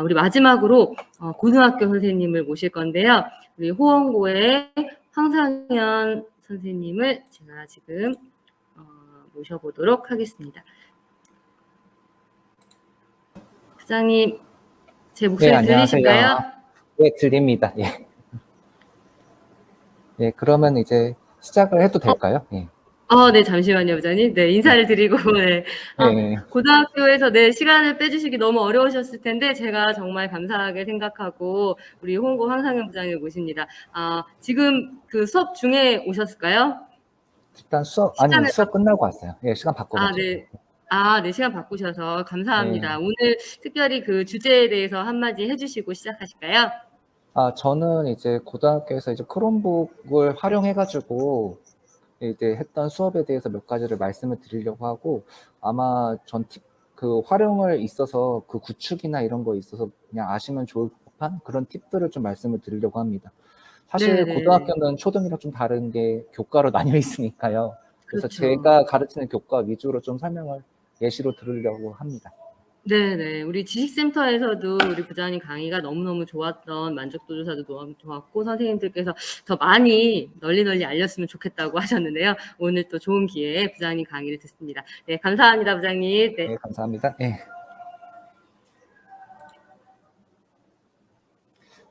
우리 마지막으로 고등학교 선생님을 모실 건데요. 우리 호원고의 황상현 선생님을 제가 지금 모셔보도록 하겠습니다. 부장님, 제 목소리 네, 들리신가요? 안녕하세요. 네, 들립니다. 예. 예, 그러면 이제 시작을 해도 될까요? 예. 네, 잠시만요, 부장님. 네, 인사를 드리고, 네. 네. 고등학교에서 시간을 빼주시기 너무 어려우셨을 텐데, 제가 정말 감사하게 생각하고, 우리 호원고 황상현 부장님 모십니다. 지금 그 수업 중에 오셨을까요? 일단 수업 끝나고 왔어요. 예, 시간 바꿔가지고. 네. 네, 시간 바꾸셔서 감사합니다. 네. 오늘 특별히 그 주제에 대해서 한마디 해주시고 시작하실까요? 저는 이제 고등학교에서 이제 크롬북을 활용해가지고 이제 했던 수업에 대해서 몇 가지를 말씀을 드리려고 하고, 아마 그 활용을 있어서 그 구축이나 이런 거 있어서 그냥 아시면 좋을 법한 그런 팁들을 좀 말씀을 드리려고 합니다. 사실 네네. 고등학교는 초등이랑 좀 다른 게 교과로 나뉘어 있으니까요. 그래서 그렇죠. 제가 가르치는 교과 위주로 좀 설명을 예시로 들으려고 합니다. 네네. 우리 지식센터에서도 우리 부장님 강의가 너무너무 좋았던 만족도 조사도 너무 좋았고 선생님들께서 더 많이 널리 알렸으면 좋겠다고 하셨는데요. 오늘 또 좋은 기회에 부장님 강의를 듣습니다. 네, 감사합니다, 부장님. 네, 감사합니다. 네.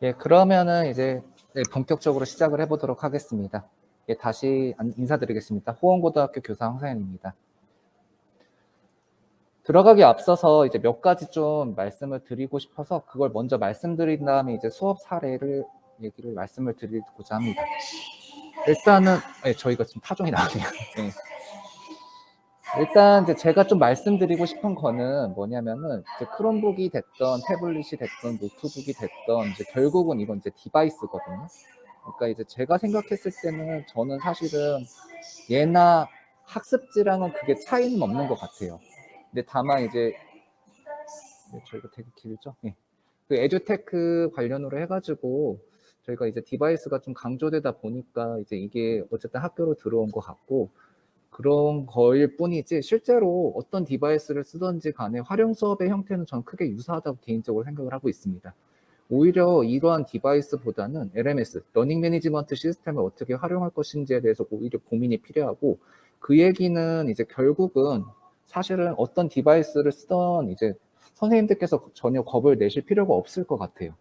예, 그러면은 이제 본격적으로 시작을 해보도록 하겠습니다. 예, 다시 인사드리겠습니다. 호원고등학교 교사 황상현입니다. 들어가기 앞서서 이제 몇 가지 좀 말씀을 드리고 싶어서 그걸 먼저 말씀드린 다음에 이제 수업 사례를 말씀을 드리고자 합니다. 일단은 저희가 지금 타종이 나오네요. 네. 일단 이제 제가 좀 말씀드리고 싶은 거는 뭐냐면은 이제 크롬북이 됐던 태블릿이 됐던 노트북이 됐던 이제 결국은 이건 이제 디바이스거든요. 그러니까 이제 제가 생각했을 때는 저는 사실은 예나 학습지랑은 그게 차이는 없는 것 같아요. 근데 다만 이제 저희가 되게 길죠. 네. 그 에듀테크 관련으로 해가지고 저희가 이제 디바이스가 좀 강조되다 보니까 이제 이게 어쨌든 학교로 들어온 것 같고 그런 거일 뿐이지 실제로 어떤 디바이스를 쓰든지 간에 활용 수업의 형태는 저는 크게 유사하다고 개인적으로 생각을 하고 있습니다. 오히려 이러한 디바이스보다는 LMS, 러닝 매니지먼트 시스템을 어떻게 활용할 것인지에 대해서 오히려 고민이 필요하고 그 얘기는 이제 결국은 사실은 어떤 디바이스를 쓰던 이제 선생님들께서 전혀 겁을 내실 필요가 없을 것 같아요.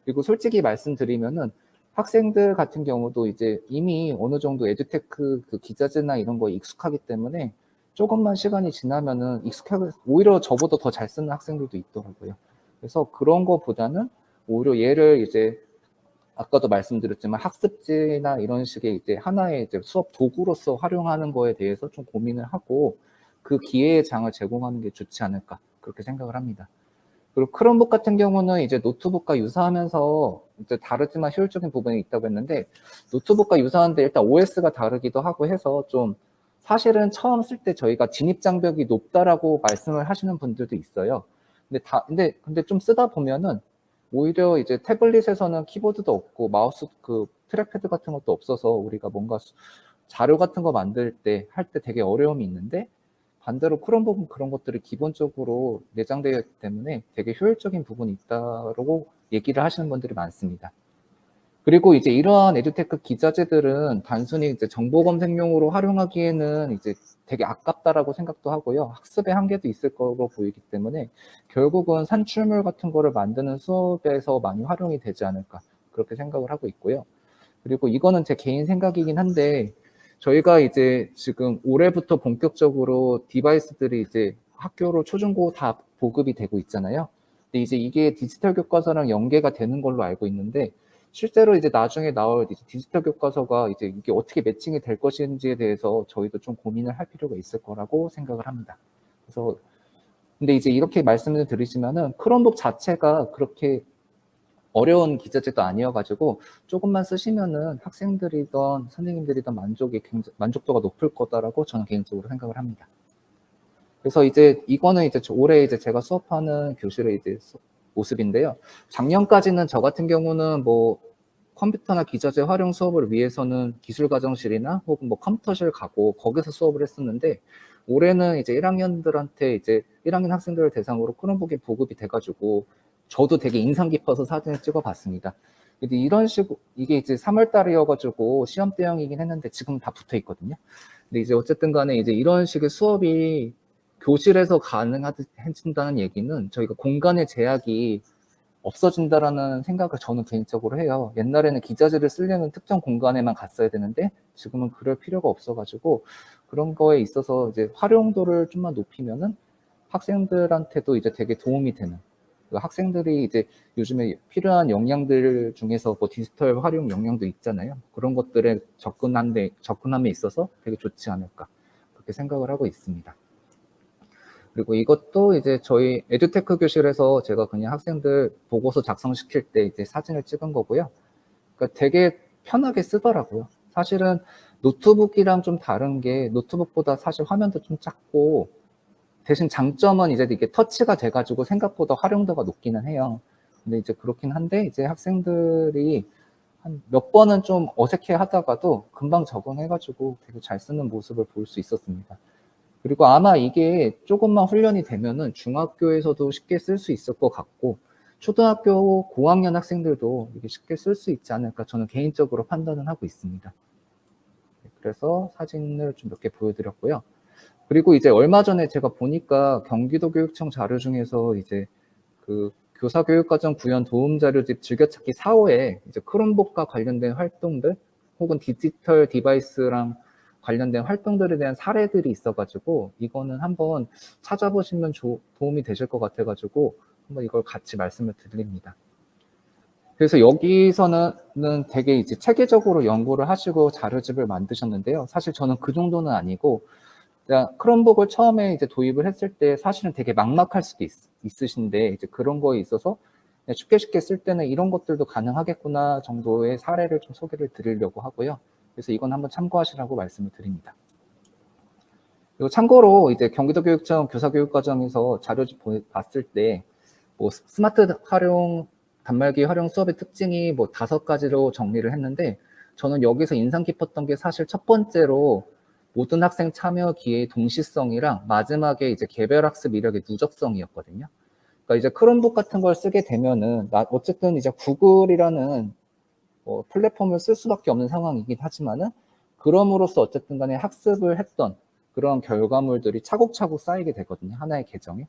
그리고 솔직히 말씀드리면은 학생들 같은 경우도 이제 이미 어느 정도 에듀테크 그 기자재나 이런 거에 익숙하기 때문에 조금만 시간이 지나면은 오히려 저보다 더 잘 쓰는 학생들도 있더라고요. 그래서 그런 거보다는 오히려 얘를 이제 아까도 말씀드렸지만 학습지나 이런 식의 이제 하나의 이제 수업 도구로서 활용하는 거에 대해서 좀 고민을 하고 그 기회의 장을 제공하는 게 좋지 않을까 그렇게 생각을 합니다. 그리고 크롬북 같은 경우는 이제 노트북과 유사하면서 이제 다르지만 효율적인 부분이 있다고 했는데 노트북과 유사한데 일단 OS가 다르기도 하고 해서 좀 사실은 처음 쓸 때 저희가 진입 장벽이 높다라고 말씀을 하시는 분들도 있어요. 근데 좀 쓰다 보면은 오히려 이제 태블릿에서는 키보드도 없고 마우스 그 트랙패드 같은 것도 없어서 우리가 뭔가 자료 같은 거 만들 때 할 때 되게 어려움이 있는데 반대로 크롬북은 그런 것들이 기본적으로 내장되어 있기 때문에 되게 효율적인 부분이 있다고 얘기를 하시는 분들이 많습니다. 그리고 이제 이러한 에듀테크 기자재들은 단순히 이제 정보 검색용으로 활용하기에는 이제 되게 아깝다라고 생각도 하고요. 학습의 한계도 있을 거로 보이기 때문에 결국은 산출물 같은 거를 만드는 수업에서 많이 활용이 되지 않을까 그렇게 생각을 하고 있고요. 그리고 이거는 제 개인 생각이긴 한데 저희가 이제 지금 올해부터 본격적으로 디바이스들이 이제 학교로 초중고 다 보급이 되고 있잖아요. 근데 이제 이게 디지털 교과서랑 연계가 되는 걸로 알고 있는데 실제로 이제 나중에 나올 이제 디지털 교과서가 이제 이게 어떻게 매칭이 될 것인지에 대해서 저희도 좀 고민을 할 필요가 있을 거라고 생각을 합니다. 그래서 근데 이제 이렇게 말씀을 드리지만은 크롬북 자체가 그렇게 어려운 기자재도 아니어가지고 조금만 쓰시면은 학생들이든 선생님들이든 만족도가 높을 거다라고 저는 개인적으로 생각을 합니다. 그래서 이제 이거는 이제 올해 이제 제가 수업하는 교실의 이제 모습인데요. 작년까지는 저 같은 경우는 뭐 컴퓨터나 기자재 활용 수업을 위해서는 기술가정실이나 혹은 뭐 컴퓨터실 가고 거기서 수업을 했었는데 올해는 이제 1학년들한테 이제 1학년 학생들을 대상으로 크롬북이 보급이 돼가지고 저도 되게 인상 깊어서 사진을 찍어봤습니다. 근데 이런 식으로 이게 이제 3월 달이어가지고 시험 대형이긴 했는데 지금 다 붙어 있거든요. 근데 이제 어쨌든 간에 이제 이런 식의 수업이 교실에서 가능해진다는 얘기는 저희가 공간의 제약이 없어진다라는 생각을 저는 개인적으로 해요. 옛날에는 기자재를 쓰려면 특정 공간에만 갔어야 되는데 지금은 그럴 필요가 없어가지고 그런 거에 있어서 이제 활용도를 좀만 높이면은 학생들한테도 이제 되게 도움이 되는, 학생들이 이제 요즘에 필요한 역량들 중에서 뭐 디지털 활용 역량도 있잖아요. 그런 것들에 접근함에 있어서 되게 좋지 않을까 그렇게 생각을 하고 있습니다. 그리고 이것도 이제 저희 에듀테크 교실에서 제가 그냥 학생들 보고서 작성시킬 때 이제 사진을 찍은 거고요. 그러니까 되게 편하게 쓰더라고요. 사실은 노트북이랑 좀 다른 게 노트북보다 사실 화면도 좀 작고 대신 장점은 이제 이게 터치가 돼가지고 생각보다 활용도가 높기는 해요. 근데 이제 그렇긴 한데 이제 학생들이 한 몇 번은 좀 어색해 하다가도 금방 적응해가지고 되게 잘 쓰는 모습을 볼 수 있었습니다. 그리고 아마 이게 조금만 훈련이 되면은 중학교에서도 쉽게 쓸 수 있을 것 같고 초등학교 고학년 학생들도 이게 쉽게 쓸 수 있지 않을까 저는 개인적으로 판단을 하고 있습니다. 그래서 사진을 좀 몇 개 보여드렸고요. 그리고 이제 얼마 전에 제가 보니까 경기도교육청 자료 중에서 이제 그 교사교육과정 구현 도움자료집 즐겨찾기 4호에 이제 크롬북과 관련된 활동들 혹은 디지털 디바이스랑 관련된 활동들에 대한 사례들이 있어가지고 이거는 한번 찾아보시면 도움이 되실 것 같아가지고 한번 이걸 같이 말씀을 드립니다. 그래서 여기서는 되게 이제 체계적으로 연구를 하시고 자료집을 만드셨는데요. 사실 저는 그 정도는 아니고 크롬북을 처음에 이제 도입을 했을 때 사실은 되게 막막할 수도 있으신데 이제 그런 거에 있어서 쉽게 쓸 때는 이런 것들도 가능하겠구나 정도의 사례를 좀 소개를 드리려고 하고요. 그래서 이건 한번 참고하시라고 말씀을 드립니다. 그리고 참고로 이제 경기도교육청 교사교육과정에서 자료집 봤을 때 뭐 스마트 활용, 단말기 활용 수업의 특징이 뭐 5가지로 정리를 했는데 저는 여기서 인상 깊었던 게 사실 첫 번째로 모든 학생 참여 기회의 동시성이랑 마지막에 이제 개별 학습 이력의 누적성이었거든요. 그러니까 이제 크롬북 같은 걸 쓰게 되면은 어쨌든 이제 구글이라는 뭐 플랫폼을 쓸 수밖에 없는 상황이긴 하지만은 그럼으로써 어쨌든 간에 학습을 했던 그런 결과물들이 차곡차곡 쌓이게 되거든요. 하나의 계정에.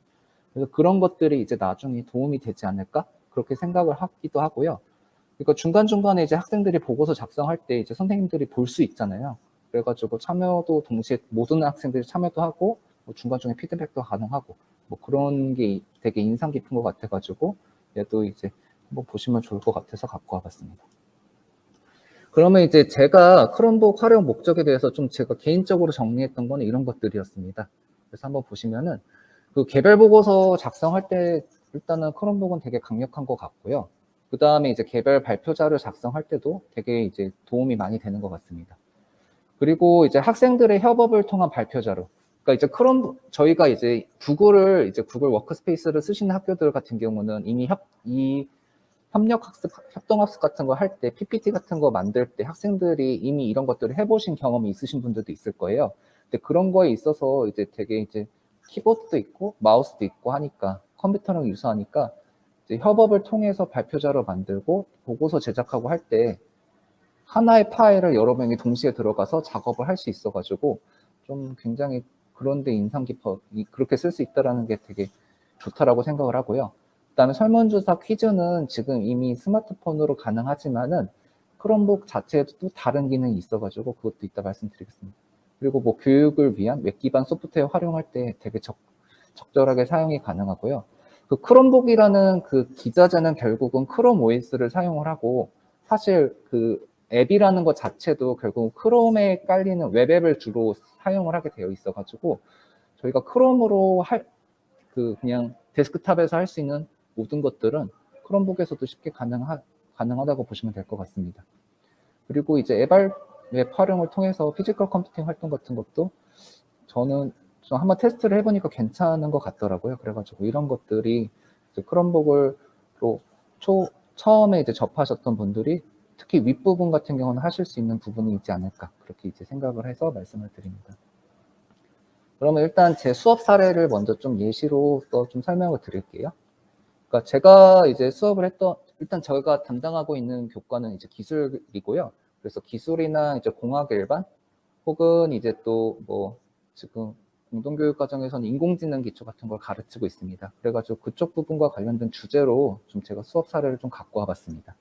그래서 그런 것들이 이제 나중에 도움이 되지 않을까? 그렇게 생각을 하기도 하고요. 그러니까 중간중간에 이제 학생들이 보고서 작성할 때 이제 선생님들이 볼 수 있잖아요. 그래가지고 참여도 동시에 모든 학생들이 참여도 하고 뭐 중간중에 피드백도 가능하고 뭐 그런 게 되게 인상 깊은 것 같아가지고 얘도 이제 한번 보시면 좋을 것 같아서 갖고 와봤습니다. 그러면 이제 제가 크롬북 활용 목적에 대해서 좀 제가 개인적으로 정리했던 거는 이런 것들이었습니다. 그래서 한번 보시면은 그 개별 보고서 작성할 때 일단은 크롬북은 되게 강력한 것 같고요. 그 다음에 이제 개별 발표 자료 작성할 때도 되게 이제 도움이 많이 되는 것 같습니다. 그리고 이제 학생들의 협업을 통한 발표 자료. 그러니까 이제 저희가 이제 구글 워크스페이스를 쓰시는 학교들 같은 경우는 이미 협력학습, 협동학습 같은 거 할 때, PPT 같은 거 만들 때 학생들이 이미 이런 것들을 해보신 경험이 있으신 분들도 있을 거예요. 근데 그런 거에 있어서 이제 되게 이제 키보드도 있고 마우스도 있고 하니까 컴퓨터랑 유사하니까 이제 협업을 통해서 발표자료 만들고 보고서 제작하고 할 때 하나의 파일을 여러 명이 동시에 들어가서 작업을 할 수 있어가지고 좀 굉장히 그런데 인상 깊어 그렇게 쓸 수 있다라는 게 되게 좋다라고 생각을 하고요. 그다음에 설문조사 퀴즈는 지금 이미 스마트폰으로 가능하지만은 크롬북 자체에도 또 다른 기능이 있어가지고 그것도 이따 말씀드리겠습니다. 그리고 뭐 교육을 위한 웹 기반 소프트웨어 활용할 때 되게 적절하게 사용이 가능하고요. 그 크롬북이라는 그 기자재는 결국은 크롬 OS를 사용을 하고 사실 그 앱이라는 것 자체도 결국 크롬에 깔리는 웹앱을 주로 사용을 하게 되어 있어가지고 저희가 크롬으로 그냥 데스크탑에서 할 수 있는 모든 것들은 크롬북에서도 쉽게 가능하다고 보시면 될 것 같습니다. 그리고 이제 웹 활용을 통해서 피지컬 컴퓨팅 활동 같은 것도 저는 좀 한번 테스트를 해보니까 괜찮은 것 같더라고요. 그래가지고 이런 것들이 이제 크롬북으로 처음에 이제 접하셨던 분들이 특히 윗부분 같은 경우는 하실 수 있는 부분이 있지 않을까 그렇게 이제 생각을 해서 말씀을 드립니다. 그러면 일단 제 수업 사례를 먼저 좀 예시로 또 좀 설명을 드릴게요. 그러니까 제가 이제 수업을 했던, 일단 저희가 담당하고 있는 교과는 이제 기술이고요. 그래서 기술이나 이제 공학 일반 혹은 이제 또 뭐 지금 공동교육 과정에서는 인공지능 기초 같은 걸 가르치고 있습니다. 그래가지고 그쪽 부분과 관련된 주제로 좀 제가 수업 사례를 좀 갖고 와봤습니다.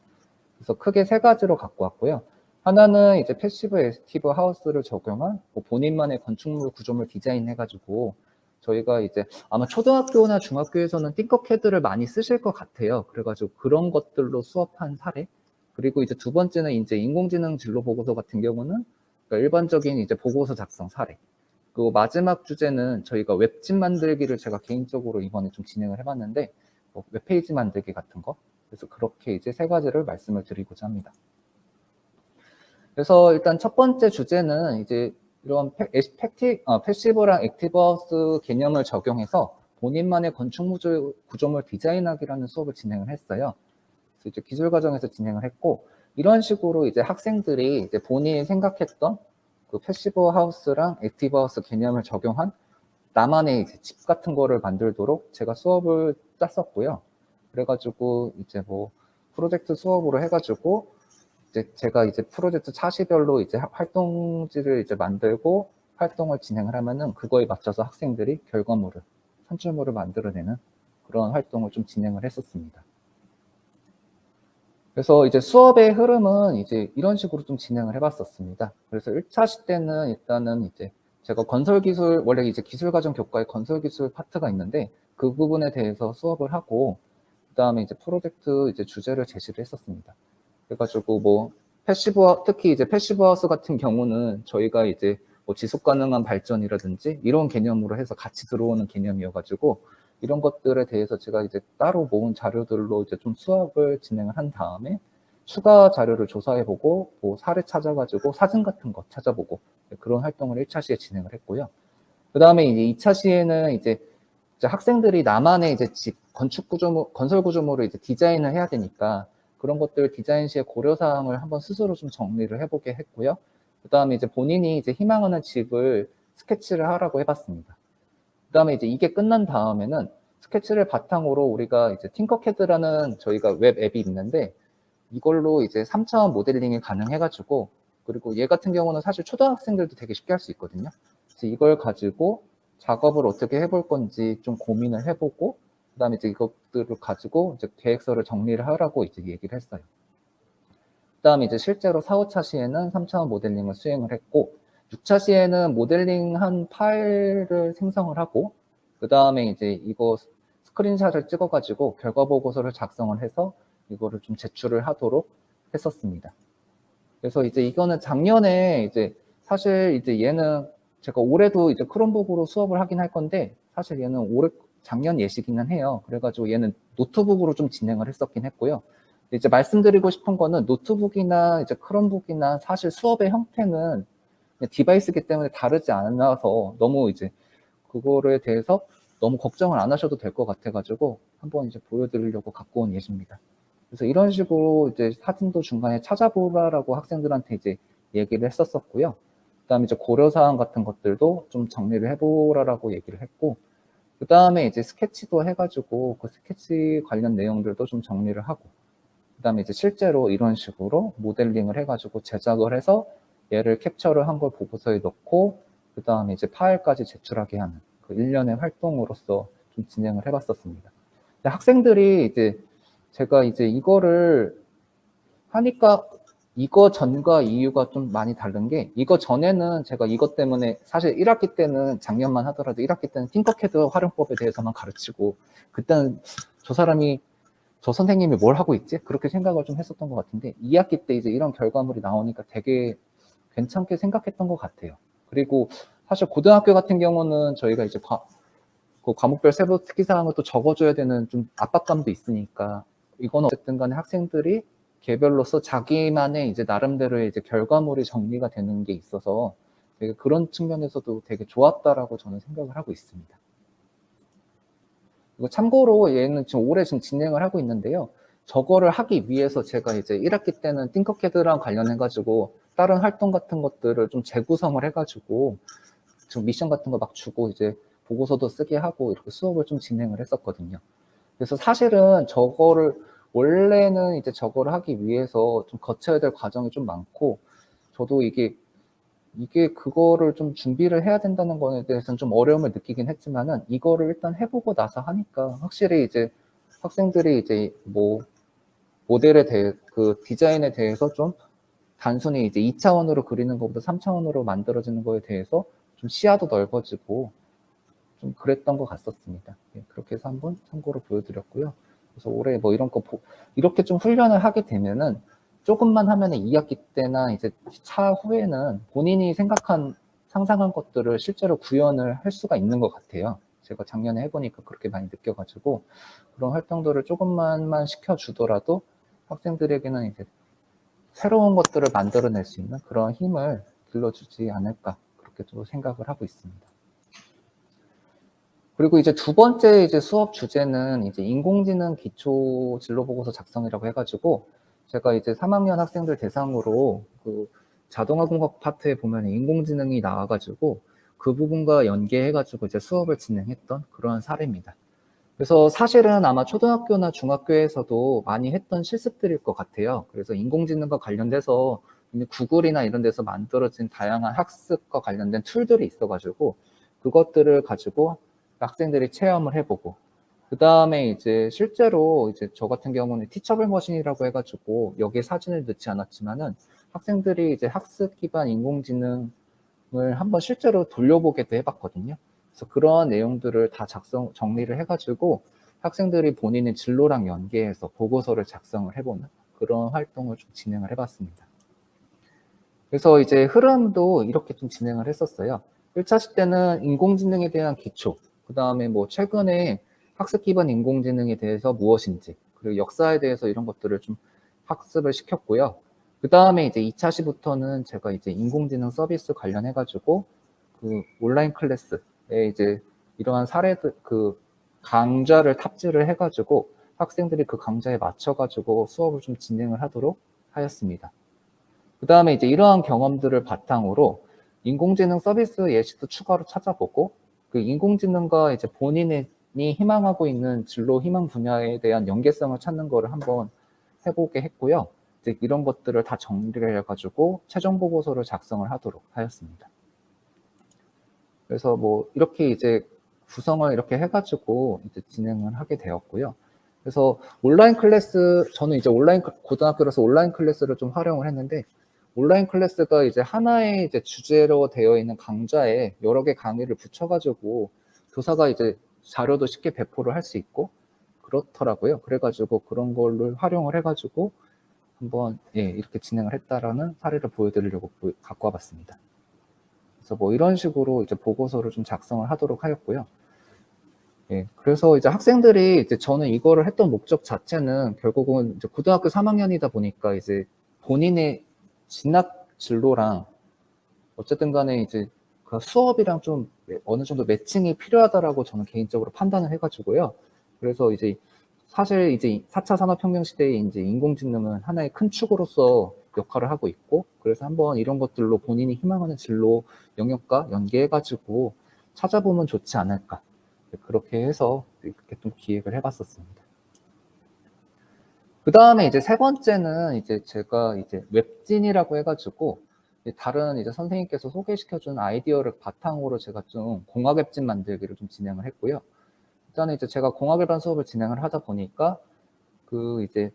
그래서 크게 세 가지로 갖고 왔고요. 하나는 이제 패시브 액티브 하우스를 적용한 뭐 본인만의 건축물 구조물 디자인해가지고 저희가 이제 아마 초등학교나 중학교에서는 띵커캐드를 많이 쓰실 것 같아요. 그래가지고 그런 것들로 수업한 사례. 그리고 이제 두 번째는 이제 인공지능 진로 보고서 같은 경우는 그러니까 일반적인 이제 보고서 작성 사례. 그리고 마지막 주제는 저희가 웹진 만들기를 제가 개인적으로 이번에 좀 진행을 해봤는데 뭐 웹페이지 만들기 같은 거. 그래서 그렇게 이제 세 가지를 말씀을 드리고자 합니다. 그래서 일단 첫 번째 주제는 이제 이런 패시브랑 액티브하우스 개념을 적용해서 본인만의 건축 구조물 디자인하기라는 수업을 진행을 했어요. 그래서 이제 기술 과정에서 진행을 했고 이런 식으로 이제 학생들이 이제 본인이 생각했던 그 패시브 하우스랑 액티브 하우스 개념을 적용한 나만의 이제 집 같은 거를 만들도록 제가 수업을 짰었고요. 그래가지고 이제 뭐 프로젝트 수업으로 해가지고 이제 제가 이제 프로젝트 차시별로 이제 활동지를 이제 만들고 활동을 진행을 하면은 그거에 맞춰서 학생들이 결과물을 산출물을 만들어내는 그런 활동을 좀 진행을 했었습니다. 그래서 이제 수업의 흐름은 이제 이런 식으로 좀 진행을 해봤었습니다. 그래서 1차 시 때는 일단은 이제 제가 건설기술, 원래 이제 기술과정 교과에 건설기술 파트가 있는데 그 부분에 대해서 수업을 하고 그 다음에 이제 프로젝트 이제 주제를 제시를 했었습니다. 그래가지고 뭐 특히 이제 패시브 하우스 같은 경우는 저희가 이제 뭐 지속 가능한 발전이라든지 이런 개념으로 해서 같이 들어오는 개념이어가지고 이런 것들에 대해서 제가 이제 따로 모은 자료들로 이제 좀 수업을 진행을 한 다음에 추가 자료를 조사해보고 뭐 사례 찾아가지고 사진 같은 거 찾아보고 그런 활동을 1차 시에 진행을 했고요. 그 다음에 이제 2차 시에는 이제 학생들이 나만의 이제 집 건설 구조물을 이제 디자인을 해야 되니까 그런 것들 디자인 시에 고려 사항을 한번 스스로 좀 정리를 해보게 했고요. 그 다음에 이제 본인이 이제 희망하는 집을 스케치를 하라고 해봤습니다. 그 다음에 이제 이게 끝난 다음에는 스케치를 바탕으로 우리가 이제 팅커캐드라는 저희가 웹 앱이 있는데 이걸로 이제 3차원 모델링이 가능해가지고 그리고 얘 같은 경우는 사실 초등학생들도 되게 쉽게 할 수 있거든요. 그래서 이걸 가지고 작업을 어떻게 해볼 건지 좀 고민을 해보고 그다음에 이제 이것들을 가지고 이제 계획서를 정리를 하라고 이제 얘기를 했어요. 그다음에 이제 실제로 4, 5차 시에는 3차원 모델링을 수행을 했고 6차 시에는 모델링한 파일을 생성을 하고 그다음에 이제 이거 스크린샷을 찍어가지고 결과 보고서를 작성을 해서 이거를 좀 제출을 하도록 했었습니다. 그래서 이제 이거는 작년에 이제 사실 이제 얘는 제가 올해도 이제 크롬북으로 수업을 하긴 할 건데 사실 얘는 올해 작년 예시기는 해요. 그래가지고 얘는 노트북으로 좀 진행을 했었긴 했고요. 이제 말씀드리고 싶은 거는 노트북이나 이제 크롬북이나 사실 수업의 형태는 디바이스이기 때문에 다르지 않아서 너무 이제 그거에 대해서 너무 걱정을 안 하셔도 될 것 같아가지고 한번 이제 보여드리려고 갖고 온 예시입니다. 그래서 이런 식으로 이제 사진도 중간에 찾아보라라고 학생들한테 이제 얘기를 했었었고요. 그다음에 이제 고려사항 같은 것들도 좀 정리를 해보라라고 얘기를 했고, 그 다음에 이제 스케치도 해가지고 그 스케치 관련 내용들도 좀 정리를 하고, 그 다음에 이제 실제로 이런 식으로 모델링을 해가지고 제작을 해서 얘를 캡처를 한 걸 보고서에 넣고, 그 다음에 이제 파일까지 제출하게 하는 그 일련의 활동으로서 좀 진행을 해봤었습니다. 근데 학생들이 이제 제가 이제 이거를 하니까 이거 전과 이유가 좀 많이 다른 게 이거 전에는 제가 이것 때문에 사실 1학기 때는 작년만 하더라도 1학기 때는 팅커캐드 활용법에 대해서만 가르치고 그때는 저 선생님이 뭘 하고 있지? 그렇게 생각을 좀 했었던 것 같은데 2학기 때 이제 이런 결과물이 나오니까 되게 괜찮게 생각했던 것 같아요. 그리고 사실 고등학교 같은 경우는 저희가 이제 그 과목별 세부 특기사항을 또 적어줘야 되는 좀 압박감도 있으니까 이거는 어쨌든 간에 학생들이 개별로서 자기만의 이제 나름대로의 이제 결과물이 정리가 되는 게 있어서 되게 그런 측면에서도 되게 좋았다라고 저는 생각을 하고 있습니다. 그리고 참고로 얘는 지금 올해 지금 진행을 하고 있는데요. 저거를 하기 위해서 제가 이제 1학기 때는 띵커캐드랑 관련해가지고 다른 활동 같은 것들을 좀 재구성을 해가지고 좀 미션 같은 거 막 주고 이제 보고서도 쓰게 하고 이렇게 수업을 좀 진행을 했었거든요. 그래서 사실은 저거를 원래는 이제 저거를 하기 위해서 좀 거쳐야 될 과정이 좀 많고, 저도 이게 그거를 좀 준비를 해야 된다는 거에 대해서는 좀 어려움을 느끼긴 했지만은, 이거를 일단 해보고 나서 하니까 확실히 이제 학생들이 이제 뭐 모델에 대해 그 디자인에 대해서 좀 단순히 이제 2차원으로 그리는 것보다 3차원으로 만들어지는 거에 대해서 좀 시야도 넓어지고 좀 그랬던 것 같았습니다. 예, 그렇게 해서 한번 참고로 보여드렸고요. 그래서 올해 뭐 이런 거 이렇게 좀 훈련을 하게 되면은 조금만 하면은 2학기 때나 이제 차후에는 본인이 상상한 것들을 실제로 구현을 할 수가 있는 것 같아요. 제가 작년에 해보니까 그렇게 많이 느껴가지고, 그런 활동들을 조금만만 시켜주더라도 학생들에게는 이제 새로운 것들을 만들어낼 수 있는 그런 힘을 길러주지 않을까, 그렇게 또 생각을 하고 있습니다. 그리고 이제 두 번째 이제 수업 주제는 이제 인공지능 기초 진로 보고서 작성이라고 해가지고, 제가 이제 3학년 학생들 대상으로 그 자동화공학 파트에 보면 인공지능이 나와가지고 그 부분과 연계해가지고 이제 수업을 진행했던 그런 사례입니다. 그래서 사실은 아마 초등학교나 중학교에서도 많이 했던 실습들일 것 같아요. 그래서 인공지능과 관련돼서 구글이나 이런 데서 만들어진 다양한 학습과 관련된 툴들이 있어가지고 그것들을 가지고 학생들이 체험을 해보고, 그 다음에 이제 실제로 이제 저 같은 경우는 티처블 머신이라고 해가지고 여기에 사진을 넣지 않았지만은 학생들이 이제 학습 기반 인공지능을 한번 실제로 돌려보게도 해봤거든요. 그래서 그런 내용들을 다 정리를 해가지고 학생들이 본인의 진로랑 연계해서 보고서를 작성을 해보는 그런 활동을 좀 진행을 해봤습니다. 그래서 이제 흐름도 이렇게 좀 진행을 했었어요. 1차 시 때는 인공지능에 대한 기초, 그 다음에 뭐 최근에 학습 기반 인공지능에 대해서 무엇인지, 그리고 역사에 대해서 이런 것들을 좀 학습을 시켰고요. 그 다음에 이제 2차 시부터는 제가 이제 인공지능 서비스 관련해가지고 그 온라인 클래스에 이제 이러한 사례들, 그 강좌를 탑재를 해가지고 학생들이 그 강좌에 맞춰가지고 수업을 좀 진행을 하도록 하였습니다. 그 다음에 이제 이러한 경험들을 바탕으로 인공지능 서비스 예시도 추가로 찾아보고, 그 인공지능과 이제 본인이 희망하고 있는 진로 희망 분야에 대한 연계성을 찾는 거를 한번 해보게 했고요. 이제 이런 것들을 다 정리를 해가지고 최종 보고서를 작성을 하도록 하였습니다. 그래서 뭐 이렇게 이제 구성을 이렇게 해가지고 이제 진행을 하게 되었고요. 그래서 온라인 클래스, 저는 이제 고등학교라서 온라인 클래스를 좀 활용을 했는데, 온라인 클래스가 이제 하나의 이제 주제로 되어 있는 강좌에 여러 개 강의를 붙여가지고 교사가 이제 자료도 쉽게 배포를 할 수 있고 그렇더라고요. 그래가지고 그런 걸로 활용을 해가지고 한번 이렇게 진행을 했다라는 사례를 보여드리려고 갖고 와봤습니다. 그래서 뭐 이런 식으로 이제 보고서를 좀 작성을 하도록 하였고요. 그래서 이제 학생들이 이제 저는 이거를 했던 목적 자체는 결국은 이제 고등학교 3학년이다 보니까 이제 본인의 진학 진로랑 어쨌든 간에 이제 그 수업이랑 좀 어느 정도 매칭이 필요하다라고 저는 개인적으로 판단을 해가지고요. 그래서 이제 사실 이제 4차 산업혁명 시대에 이제 인공지능은 하나의 큰 축으로서 역할을 하고 있고, 그래서 한번 이런 것들로 본인이 희망하는 진로 영역과 연계해가지고 찾아보면 좋지 않을까. 그렇게 해서 이렇게 좀 기획을 해봤었습니다. 그 다음에 이제 세 번째는 이제 제가 이제 웹진이라고 해가지고 다른 이제 선생님께서 소개시켜준 아이디어를 바탕으로 제가 좀 공학 웹진 만들기를 좀 진행을 했고요. 일단은 이제 제가 공학 일반 수업을 진행을 하다 보니까 그 이제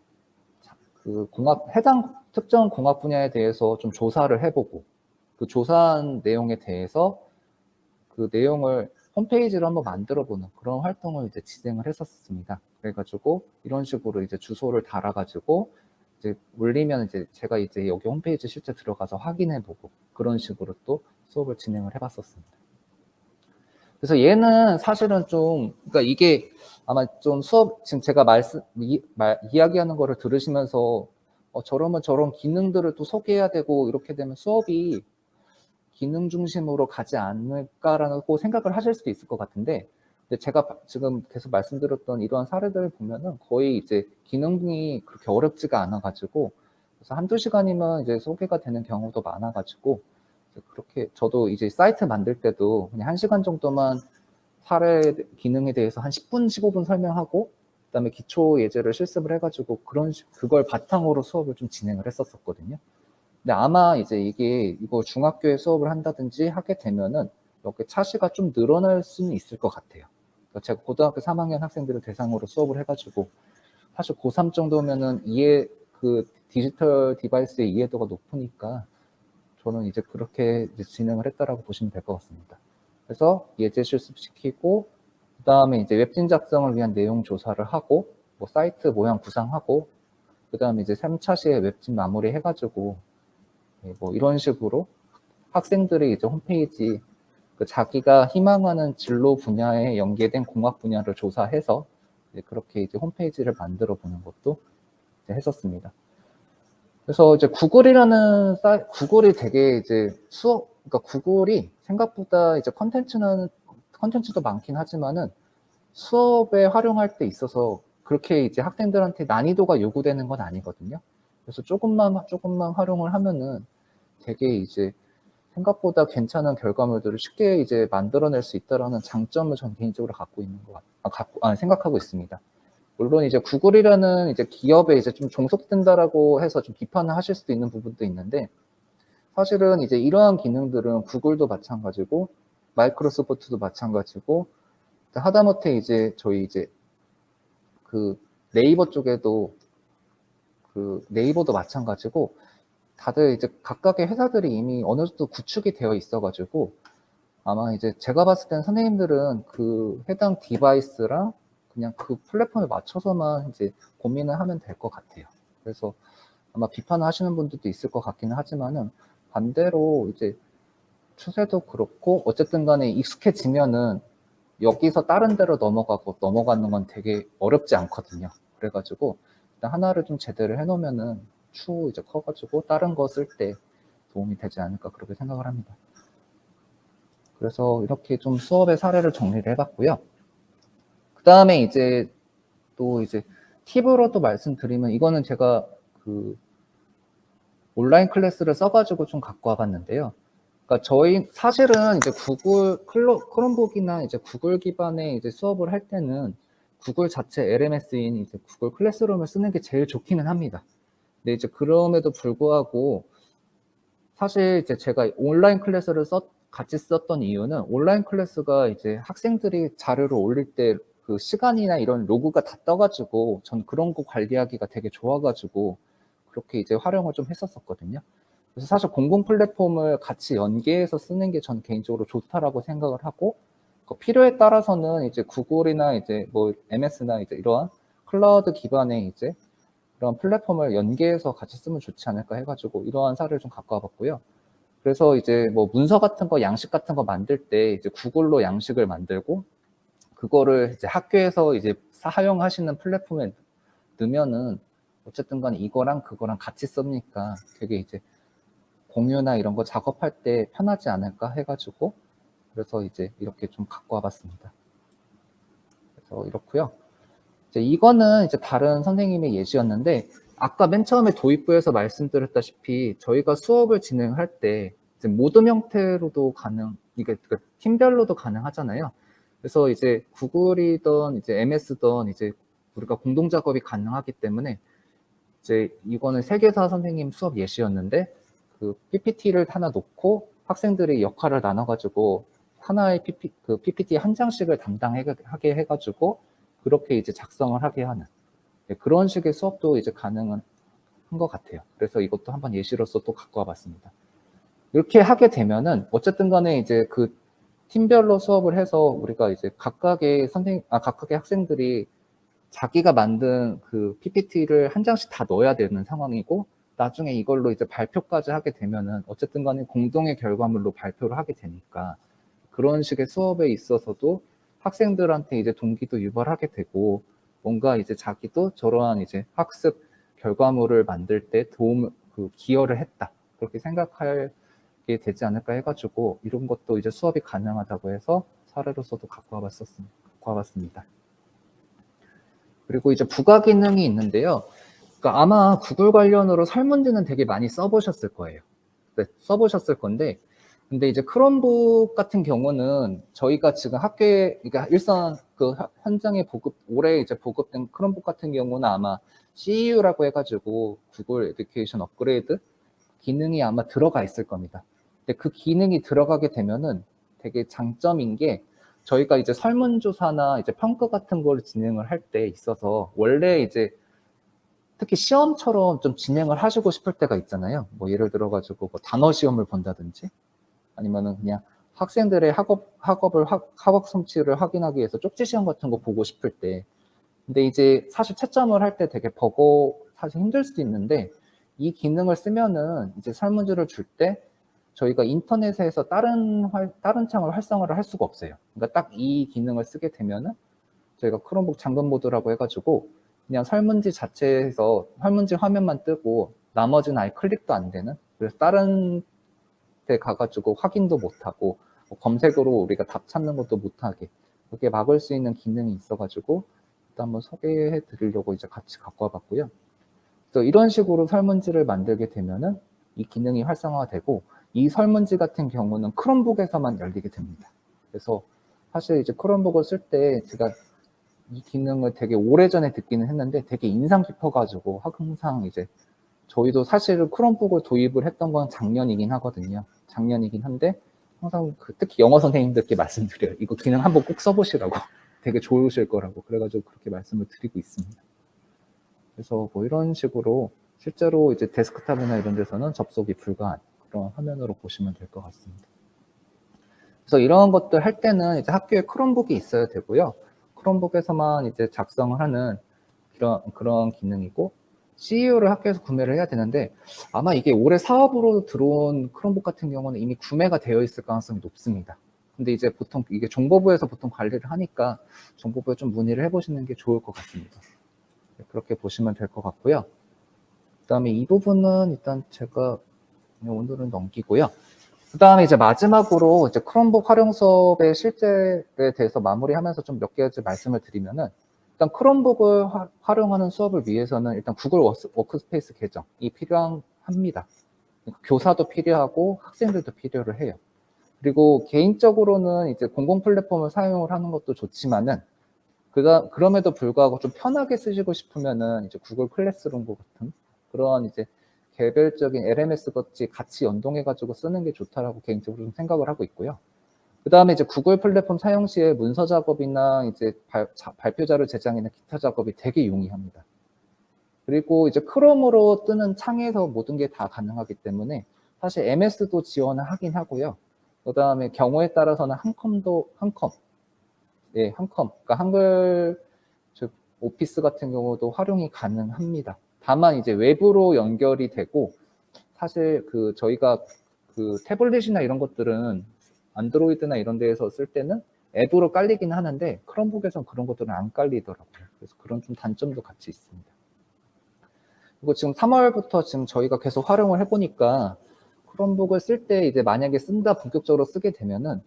그 해당 특정 공학 분야에 대해서 좀 조사를 해보고, 그 조사한 내용에 대해서 그 내용을 홈페이지로 한번 만들어보는 그런 활동을 이제 진행을 했었습니다. 그래가지고 이런 식으로 이제 주소를 달아가지고 이제 올리면 이제 제가 이제 여기 홈페이지 실제 들어가서 확인해보고 그런 식으로 또 수업을 진행을 해봤었습니다. 그래서 얘는 사실은 좀, 그러니까 이게 아마 좀 지금 제가 이야기하는 거를 들으시면서 저러면 저런 기능들을 또 소개해야 되고 이렇게 되면 수업이 기능 중심으로 가지 않을까라고 생각을 하실 수도 있을 것 같은데, 근데 제가 지금 계속 말씀드렸던 이러한 사례들을 보면은 거의 이제 기능이 그렇게 어렵지가 않아가지고, 그래서 한두 시간이면 이제 소개가 되는 경우도 많아가지고, 그렇게 저도 이제 사이트 만들 때도 그냥 1시간 정도만 사례 기능에 대해서 한 10분, 15분 설명하고, 그다음에 기초 예제를 실습을 해가지고 그걸 바탕으로 수업을 좀 진행을 했었거든요. 근데 아마 이제 이거 중학교에 수업을 한다든지 하게 되면은 이렇게 차시가 좀 늘어날 수는 있을 것 같아요. 그러니까 제가 고등학교 3학년 학생들을 대상으로 수업을 해가지고 사실 고3 정도면은 그 디지털 디바이스의 이해도가 높으니까 저는 이제 그렇게 이제 진행을 했다라고 보시면 될 것 같습니다. 그래서 예제 실습시키고 그다음에 이제 웹진 작성을 위한 내용 조사를 하고 뭐 사이트 모양 구상하고 그다음에 이제 3차 시에 웹진 마무리 해가지고 뭐 이런 식으로 학생들이 이제 홈페이지 자기가 희망하는 진로 분야에 연계된 공학 분야를 조사해서 그렇게 이제 홈페이지를 만들어 보는 것도 이제 했었습니다. 그래서 이제 구글이 되게 이제 그러니까 구글이 생각보다 이제 컨텐츠도 많긴 하지만은 수업에 활용할 때 있어서 그렇게 이제 학생들한테 난이도가 요구되는 건 아니거든요. 그래서 조금만 활용을 하면은 되게 이제 생각보다 괜찮은 결과물들을 쉽게 이제 만들어낼 수 있다라는 장점을 저는 개인적으로 생각하고 있습니다. 물론 이제 구글이라는 이제 기업에 이제 좀 종속된다라고 해서 좀 비판을 하실 수도 있는 부분도 있는데 사실은 이제 이러한 기능들은 구글도 마찬가지고 마이크로소프트도 마찬가지고 하다못해 이제 저희 이제 그 네이버 쪽에도 네이버도 마찬가지고 다들 이제 각각의 회사들이 이미 어느 정도 구축이 되어 있어가지고 아마 이제 제가 봤을 때는 선생님들은 그 해당 디바이스랑 그냥 그 플랫폼에 맞춰서만 이제 고민을 하면 될 것 같아요. 그래서 아마 비판을 하시는 분들도 있을 것 같기는 하지만은 반대로 이제 추세도 그렇고 어쨌든 간에 익숙해지면은 여기서 다른 데로 넘어가는 건 되게 어렵지 않거든요. 그래가지고 일단 하나를 좀 제대로 해놓으면은 추후 이제 커가지고 다른 거 쓸 때 도움이 되지 않을까 그렇게 생각을 합니다. 그래서 이렇게 좀 수업의 사례를 정리를 해봤고요. 그 다음에 이제 또 이제 팁으로 또 말씀드리면 이거는 제가 그 온라인 클래스를 써가지고 좀 갖고 와봤는데요. 그러니까 저희 사실은 이제 크롬북이나 이제 구글 기반의 이제 수업을 할 때는 구글 자체 LMS인 이제 구글 클래스룸을 쓰는 게 제일 좋기는 합니다. 근데 이제 그럼에도 불구하고 사실 이제 제가 온라인 클래스를 같이 썼던 이유는 온라인 클래스가 이제 학생들이 자료를 올릴 때 그 시간이나 이런 로그가 다 떠가지고 전 그런 거 관리하기가 되게 좋아가지고 그렇게 이제 활용을 좀 했었거든요. 그래서 사실 공공 플랫폼을 같이 연계해서 쓰는 게 전 개인적으로 좋다라고 생각을 하고 필요에 따라서는 이제 구글이나 이제 뭐 MS나 이제 이러한 클라우드 기반의 이제 그런 플랫폼을 연계해서 같이 쓰면 좋지 않을까 해가지고 이러한 사례를 좀 갖고 와봤고요. 그래서 이제 뭐 문서 같은 거, 양식 같은 거 만들 때 이제 구글로 양식을 만들고 그거를 이제 학교에서 이제 사용하시는 플랫폼에 넣으면은 어쨌든 간에 이거랑 그거랑 같이 쓰니까 되게 이제 공유나 이런 거 작업할 때 편하지 않을까 해가지고 그래서 이제 이렇게 좀 갖고 와봤습니다. 그래서 이렇고요. 이제 이거는 이제 다른 선생님의 예시였는데 아까 맨 처음에 도입부에서 말씀드렸다시피 저희가 수업을 진행할 때 이제 모둠 형태로도 이게 팀별로도 가능하잖아요. 그래서 이제 구글이든 이제 MS든 이제 우리가 공동 작업이 가능하기 때문에 이제 이거는 세계사 선생님 수업 예시였는데 그 PPT를 하나 놓고 학생들이 역할을 나눠가지고 하나의 PPT 한 장씩을 담당하게 해가지고 그렇게 이제 작성을 하게 하는 그런 식의 수업도 이제 가능한 것 같아요. 그래서 이것도 한번 예시로서 또 갖고 와봤습니다. 이렇게 하게 되면은 어쨌든 간에 이제 그 팀별로 수업을 해서 우리가 이제 각각의 학생들이 자기가 만든 그 PPT를 한 장씩 다 넣어야 되는 상황이고 나중에 이걸로 이제 발표까지 하게 되면은 어쨌든 간에 공동의 결과물로 발표를 하게 되니까 그런 식의 수업에 있어서도 학생들한테 이제 동기도 유발하게 되고 뭔가 이제 자기도 저러한 이제 학습 결과물을 만들 때 기여를 했다 그렇게 생각하게 되지 않을까 해가지고 이런 것도 이제 수업이 가능하다고 해서 사례로서도 갖고 와봤습니다. 그리고 이제 부가 기능이 있는데요. 그러니까 아마 구글 관련으로 설문지는 되게 많이 써보셨을 거예요. 써보셨을 건데 근데 이제 크롬북 같은 경우는 저희가 지금 학교에, 그러니까 일선 그 현장에 올해 이제 보급된 크롬북 같은 경우는 아마 CEU라고 해가지고 구글 에듀케이션 업그레이드 기능이 아마 들어가 있을 겁니다. 근데 그 기능이 들어가게 되면은 되게 장점인 게 저희가 이제 설문조사나 이제 평가 같은 걸 진행을 할 때 있어서 원래 이제 특히 시험처럼 좀 진행을 하시고 싶을 때가 있잖아요. 뭐 예를 들어가지고 뭐 단어 시험을 본다든지 아니면은 그냥 학생들의 학업 성취를 확인하기 위해서 쪽지 시험 같은 거 보고 싶을 때. 근데 이제 사실 채점을 할 때 되게 사실 힘들 수도 있는데 이 기능을 쓰면은 이제 설문지를 줄 때 저희가 인터넷에서 다른 창을 활성화를 할 수가 없어요. 그러니까 딱 이 기능을 쓰게 되면은 저희가 크롬북 잠금 모드라고 해가지고 그냥 설문지 자체에서 설문지 화면만 뜨고 나머지는 아예 클릭도 안 되는, 그래서 다른 데 가가지고 확인도 못하고 뭐 검색으로 우리가 답 찾는 것도 못하게 그렇게 막을 수 있는 기능이 있어가지고 일단 한번 소개해 드리려고 이제 같이 갖고 와봤고요. 그래서 이런 식으로 설문지를 만들게 되면은 이 기능이 활성화되고 이 설문지 같은 경우는 크롬북에서만 열리게 됩니다. 그래서 사실 이제 크롬북을 쓸 때 제가 이 기능을 되게 오래전에 듣기는 했는데 되게 인상 깊어가지고 항상 이제 저희도 사실은 크롬북을 도입을 했던 건 작년이긴 하거든요. 작년이긴 한데 항상 특히 영어 선생님들께 말씀드려요. 이거 기능 한번 꼭 써보시라고. 되게 좋으실 거라고. 그래가지고 그렇게 말씀을 드리고 있습니다. 그래서 뭐 이런 식으로 실제로 이제 데스크탑이나 이런 데서는 접속이 불가한 그런 화면으로 보시면 될 것 같습니다. 그래서 이런 것들 할 때는 이제 학교에 크롬북이 있어야 되고요. 크롬북에서만 이제 작성을 하는 그런 기능이고, CEU를 학교에서 구매를 해야 되는데 아마 이게 올해 사업으로 들어온 크롬북 같은 경우는 이미 구매가 되어 있을 가능성이 높습니다. 근데 이제 보통 이게 정보부에서 보통 관리를 하니까 정보부에 좀 문의를 해보시는 게 좋을 것 같습니다. 그렇게 보시면 될 것 같고요. 그 다음에 이 부분은 일단 제가 오늘은 넘기고요. 그 다음에 이제 마지막으로 이제 크롬북 활용 수업의 실제에 대해서 마무리하면서 좀 몇 가지 말씀을 드리면은, 일단 크롬북을 활용하는 수업을 위해서는 일단 구글 워크스페이스 계정이 필요합니다. 교사도 필요하고 학생들도 필요를 해요. 그리고 개인적으로는 이제 공공 플랫폼을 사용을 하는 것도 좋지만은 그럼에도 불구하고 좀 편하게 쓰시고 싶으면은 이제 구글 클래스룸 같은 그런 이제 개별적인 LMS 같이 연동해가지고 쓰는 게 좋다라고 개인적으로 좀 생각을 하고 있고요. 그 다음에 이제 구글 플랫폼 사용 시에 문서 작업이나 이제 발표 자료 제작이나 기타 작업이 되게 용이합니다. 그리고 이제 크롬으로 뜨는 창에서 모든 게 다 가능하기 때문에 사실 MS도 지원을 하긴 하고요. 그 다음에 경우에 따라서는 예, 한컴. 그러니까 한글 오피스 같은 경우도 활용이 가능합니다. 다만 이제 외부로 연결이 되고, 사실 저희가 태블릿이나 이런 것들은 안드로이드나 이런 데에서 쓸 때는 앱으로 깔리긴 하는데 크롬북에서는 그런 것들은 안 깔리더라고요. 그래서 그런 좀 단점도 같이 있습니다. 그리고 지금 3월부터 지금 저희가 계속 활용을 해보니까 크롬북을 쓸 때 이제 만약에 본격적으로 쓰게 되면은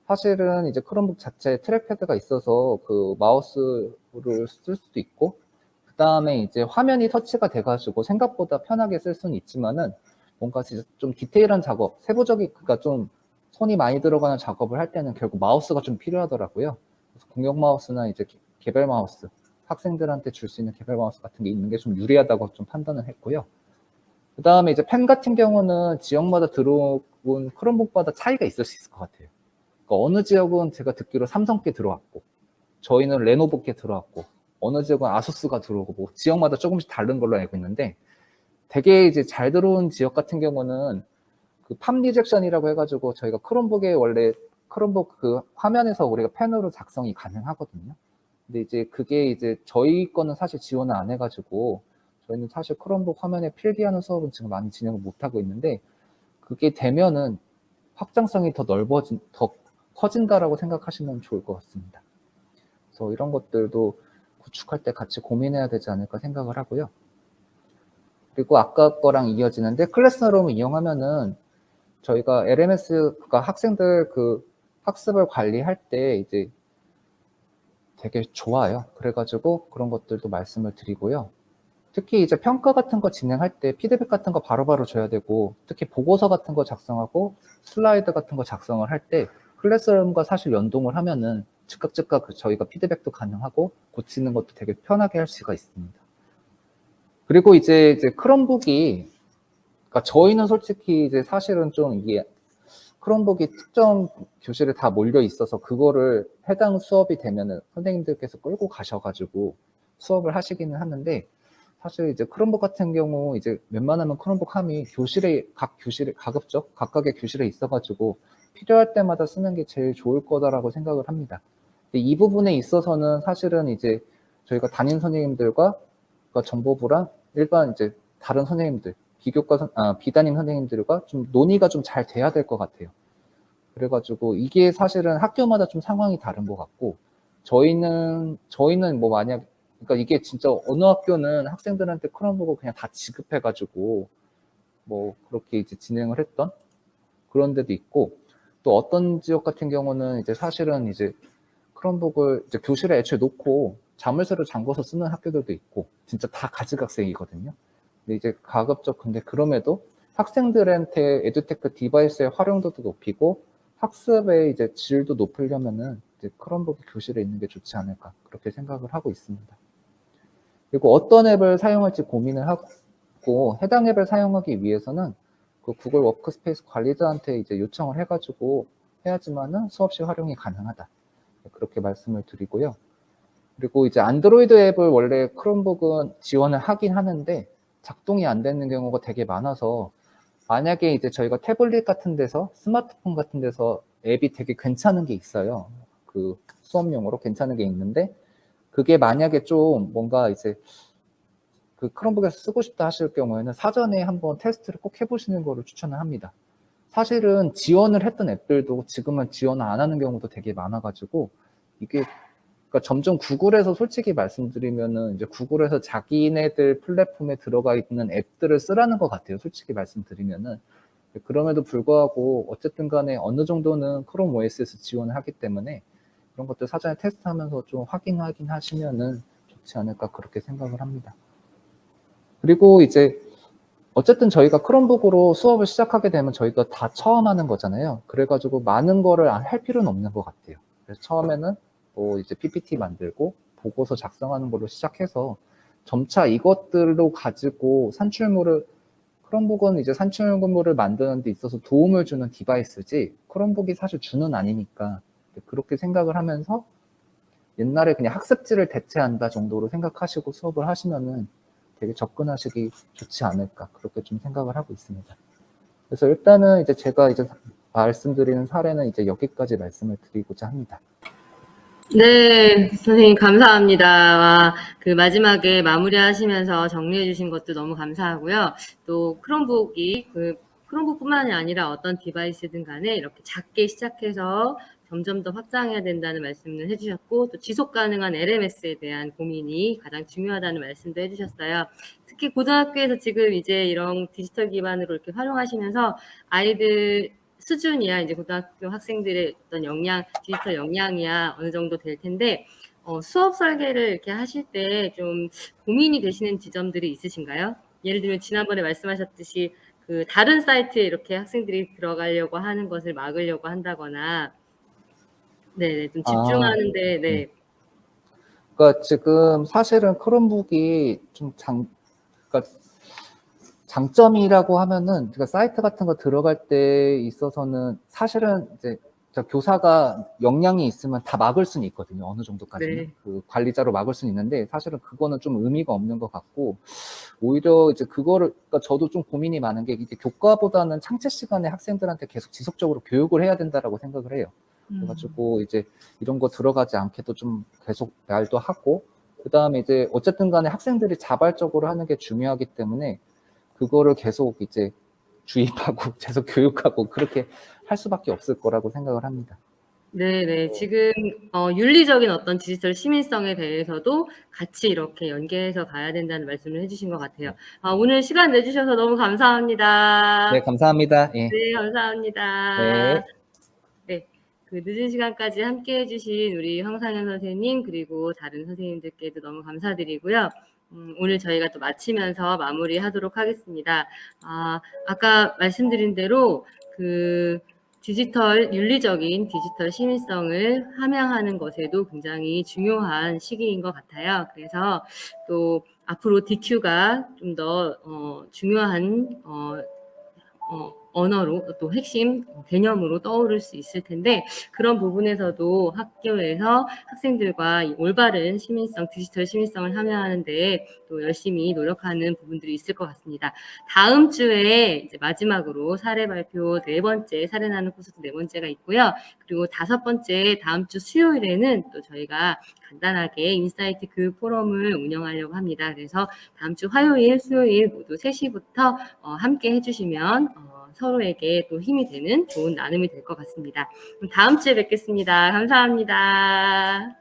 사실은 이제 크롬북 자체에 트랙패드가 있어서 그 마우스를 쓸 수도 있고, 그 다음에 이제 화면이 터치가 돼가지고 생각보다 편하게 쓸 수는 있지만은 뭔가 좀 디테일한 작업, 그러니까 좀 손이 많이 들어가는 작업을 할 때는 결국 마우스가 좀 필요하더라고요. 그래서 공용 마우스나 이제 개별 마우스, 학생들한테 줄 수 있는 개별 마우스 같은 게 있는 게 좀 유리하다고 좀 판단을 했고요. 그 다음에 이제 펜 같은 경우는 지역마다 들어온 크롬북마다 차이가 있을 수 있을 것 같아요. 그러니까 어느 지역은 제가 듣기로 삼성께 들어왔고, 저희는 레노버께 들어왔고, 어느 지역은 아수스가 들어오고, 뭐 지역마다 조금씩 다른 걸로 알고 있는데, 되게 이제 잘 들어온 지역 같은 경우는 그 팜 리젝션이라고 해가지고 저희가 크롬북에 원래 크롬북 그 화면에서 우리가 펜으로 작성이 가능하거든요. 근데 이제 그게 이제 저희 거는 사실 지원을 안 해가지고 저희는 사실 크롬북 화면에 필기하는 수업은 지금 많이 진행을 못 하고 있는데, 그게 되면은 확장성이 더 커진다라고 생각하시면 좋을 것 같습니다. 그래서 이런 것들도 구축할 때 같이 고민해야 되지 않을까 생각을 하고요. 그리고 아까 거랑 이어지는데, 클래스룸을 이용하면은 저희가 LMS, 그러니까 학생들 학습을 관리할 때 이제 되게 좋아요. 그래가지고 그런 것들도 말씀을 드리고요. 특히 이제 평가 같은 거 진행할 때 피드백 같은 거 바로바로 줘야 되고, 특히 보고서 같은 거 작성하고 슬라이드 같은 거 작성을 할 때 클래스룸과 사실 연동을 하면은 즉각 저희가 피드백도 가능하고 고치는 것도 되게 편하게 할 수가 있습니다. 그리고 이제 크롬북이, 그러니까 저희는 솔직히 이제 사실은 좀 이게 크롬북이 특정 교실에 다 몰려 있어서 그거를 해당 수업이 되면은 선생님들께서 끌고 가셔가지고 수업을 하시기는 하는데, 사실 이제 크롬북 같은 경우 이제 웬만하면 크롬북 함이 각 교실에 가급적 각각의 교실에 있어가지고 필요할 때마다 쓰는 게 제일 좋을 거다라고 생각을 합니다. 근데 이 부분에 있어서는 사실은 이제 저희가 담임 선생님들과, 그러니까 정보부랑 일반 이제 다른 선생님들, 비담임 선생님들과 좀 논의가 좀 잘 돼야 될 것 같아요. 그래가지고 이게 사실은 학교마다 좀 상황이 다른 것 같고, 저희는 뭐 만약, 그러니까 이게 진짜 어느 학교는 학생들한테 크롬북을 그냥 다 지급해가지고 뭐 그렇게 이제 진행을 했던 그런 데도 있고, 또 어떤 지역 같은 경우는 이제 사실은 이제 크롬북을 이제 교실에 애초에 놓고 자물쇠로 잠궈서 쓰는 학교들도 있고, 진짜 다 가지각색이거든요. 근데 이제 가급적, 근데 그럼에도 학생들한테 에듀테크 디바이스의 활용도도 높이고 학습의 이제 질도 높이려면은 이제 크롬북이 교실에 있는 게 좋지 않을까, 그렇게 생각을 하고 있습니다. 그리고 어떤 앱을 사용할지 고민을 하고, 해당 앱을 사용하기 위해서는 그 구글 워크스페이스 관리자한테 이제 요청을 해가지고 해야지만은 수업 시 활용이 가능하다, 그렇게 말씀을 드리고요. 그리고 이제 안드로이드 앱을 원래 크롬북은 지원을 하긴 하는데 작동이 안 되는 경우가 되게 많아서, 만약에 이제 저희가 태블릿 같은 데서, 스마트폰 같은 데서 앱이 되게 괜찮은 게 있어요. 그 수업용으로 괜찮은 게 있는데, 그게 만약에 좀 뭔가 이제 그 크롬북에서 쓰고 싶다 하실 경우에는 사전에 한번 테스트를 꼭 해보시는 거를 추천을 합니다. 사실은 지원을 했던 앱들도 지금은 지원을 안 하는 경우도 되게 많아가지고, 이게 그러니까 점점 구글에서 솔직히 말씀드리면은 이제 구글에서 자기네들 플랫폼에 들어가 있는 앱들을 쓰라는 것 같아요. 솔직히 말씀드리면은. 그럼에도 불구하고 어쨌든 간에 어느 정도는 크롬 OS에서 지원을 하기 때문에 그런 것들 사전에 테스트하면서 좀 확인하긴 하시면은 좋지 않을까, 그렇게 생각을 합니다. 그리고 이제 어쨌든 저희가 크롬북으로 수업을 시작하게 되면 저희가 다 처음 하는 거잖아요. 그래가지고 많은 거를 할 필요는 없는 것 같아요. 그래서 처음에는 뭐 이제 PPT 만들고 보고서 작성하는 걸로 시작해서 점차 이것들로 가지고 크롬북은 이제 산출물을 만드는 데 있어서 도움을 주는 디바이스지 크롬북이 사실 주는 아니니까, 그렇게 생각을 하면서 옛날에 그냥 학습지를 대체한다 정도로 생각하시고 수업을 하시면은 되게 접근하시기 좋지 않을까, 그렇게 좀 생각을 하고 있습니다. 그래서 일단은 이제 제가 이제 말씀드리는 사례는 이제 여기까지 말씀을 드리고자 합니다. 네, 선생님 감사합니다. 그 마지막에 마무리하시면서 정리해 주신 것도 너무 감사하고요. 또 크롬북뿐만이 아니라 어떤 디바이스든 간에 이렇게 작게 시작해서 점점 더 확장해야 된다는 말씀을 해주셨고, 또 지속 가능한 LMS에 대한 고민이 가장 중요하다는 말씀도 해주셨어요. 특히 고등학교에서 지금 이제 이런 디지털 기반으로 이렇게 활용하시면서 아이들 수준이야 이제 고등학교 학생들의 어떤 디지털 역량이야 어느 정도 될 텐데, 수업 설계를 이렇게 하실 때 좀 고민이 되시는 지점들이 있으신가요? 예를 들면 지난번에 말씀하셨듯이 그 다른 사이트에 이렇게 학생들이 들어가려고 하는 것을 막으려고 한다거나, 네, 좀 집중하는데, 네. 그러니까 지금 사실은 크롬북이 그러니까 장점이라고 하면은, 그러니까 사이트 같은 거 들어갈 때 있어서는 사실은 이제 교사가 역량이 있으면 다 막을 수는 있거든요. 어느 정도까지는. 네. 그 관리자로 막을 수는 있는데, 사실은 그거는 좀 의미가 없는 것 같고, 오히려 이제 그러니까 저도 좀 고민이 많은 게, 이게 교과보다는 창제 시간에 학생들한테 계속 지속적으로 교육을 해야 된다라고 생각을 해요. 그래가지고 이제 이런 거 들어가지 않게도 좀 계속 말도 하고, 그 다음에 이제 어쨌든 간에 학생들이 자발적으로 하는 게 중요하기 때문에 그거를 계속 이제 주입하고 계속 교육하고 그렇게 할 수밖에 없을 거라고 생각을 합니다. 네네. 지금 윤리적인 어떤 디지털 시민성에 대해서도 같이 이렇게 연계해서 가야 된다는 말씀을 해주신 것 같아요. 오늘 시간 내주셔서 너무 감사합니다. 네, 감사합니다. 예. 네, 감사합니다. 네. 네, 그 늦은 시간까지 함께 해주신 우리 황상현 선생님, 그리고 다른 선생님들께도 너무 감사드리고요. 오늘 저희가 또 마치면서 마무리하도록 하겠습니다. 아까 말씀드린 대로 윤리적인 디지털 시민성을 함양하는 것에도 굉장히 중요한 시기인 것 같아요. 그래서 또 앞으로 DQ가 좀 더 중요한 언어로 또 핵심 개념으로 떠오를 수 있을 텐데, 그런 부분에서도 학교에서 학생들과 이 올바른 시민성, 디지털 시민성을 함양하는 데 또 열심히 노력하는 부분들이 있을 것 같습니다. 다음 주에 이제 마지막으로 사례 발표 사례 나는 콘서트 4번째가 있고요. 그리고 5번째 다음 주 수요일에는 또 저희가 간단하게 인사이트 교육 포럼을 운영하려고 합니다. 그래서 다음 주 화요일, 수요일 모두 3시부터 함께 해주시면 서로에게 또 힘이 되는 좋은 나눔이 될 것 같습니다. 그럼 다음 주에 뵙겠습니다. 감사합니다.